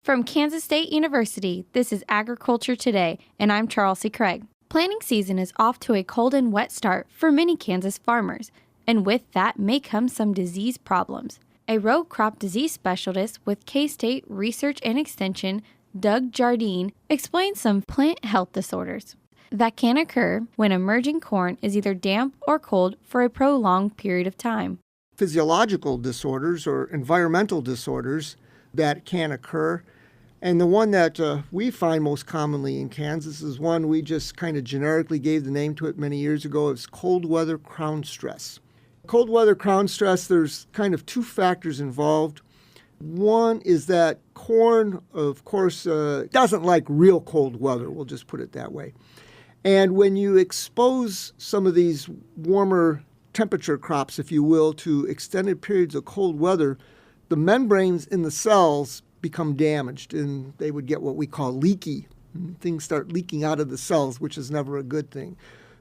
From Kansas State University, this is Agriculture Today, and I'm Charles C. Craig. Planting season is off to a cold and wet start for many Kansas farmers, and with that may come some disease problems. A row crop disease specialist with K-State Research and Extension, Doug Jardine, explains some plant health disorders that can occur when emerging corn is either damp or cold for a prolonged period of time. Physiological disorders or environmental disorders that can occur. And the one that we find most commonly in Kansas is one we just kind of generically gave the name to it many years ago. It's cold weather crown stress. Cold weather crown stress, there's kind of two factors involved. One is that corn, of course, doesn't like real cold weather. We'll just put it that way. And when you expose some of these warmer temperature crops, if you will, to extended periods of cold weather, the membranes in the cells become damaged and they would get what we call leaky. Things start leaking out of the cells, which is never a good thing.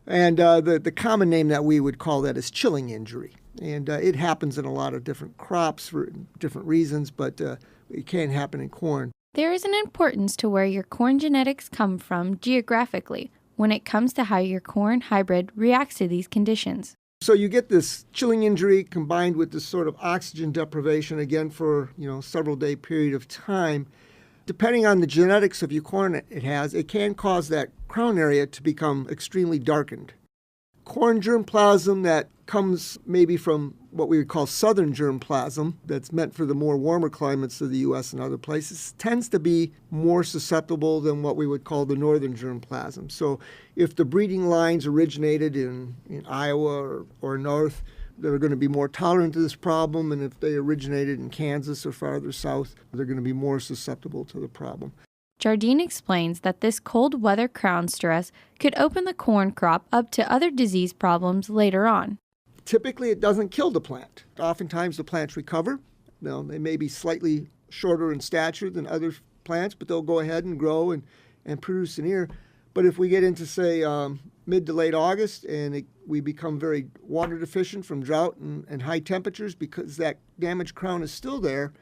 And the common name that we would call that is chilling injury. And it happens in a lot of different crops for different reasons, but it can happen in corn. There is an importance to where your corn genetics come from geographically when it comes to how your corn hybrid reacts to these conditions. So you get this chilling injury combined with this sort of oxygen deprivation, again, for several day period of time. Depending on the genetics of your corn it has, it can cause that crown area to become extremely darkened. Corn germplasm that comes maybe from what we would call southern germplasm, that's meant for the more warmer climates of the U.S. and other places, tends to be more susceptible than what we would call the northern germplasm. So if the breeding lines originated in Iowa or north, they're going to be more tolerant to this problem, and if they originated in Kansas or farther south, they're going to be more susceptible to the problem. Jardine explains that this cold weather crown stress could open the corn crop up to other disease problems later on. Typically, it doesn't kill the plant. Oftentimes, the plants recover. They may be slightly shorter in stature than other plants, but they'll go ahead and grow and produce an ear. But if we get into, say, mid to late August and we become very water deficient from drought and high temperatures because that damaged crown is still there,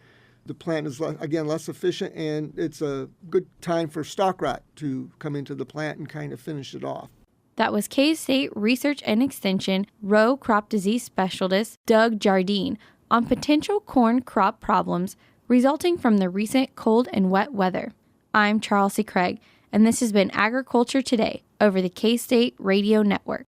the plant is, again, less efficient, and it's a good time for stalk rot to come into the plant and kind of finish it off. That was K-State Research and Extension row crop disease specialist Doug Jardine on potential corn crop problems resulting from the recent cold and wet weather. I'm Charles C. Craig, and this has been Agriculture Today over the K-State Radio Network.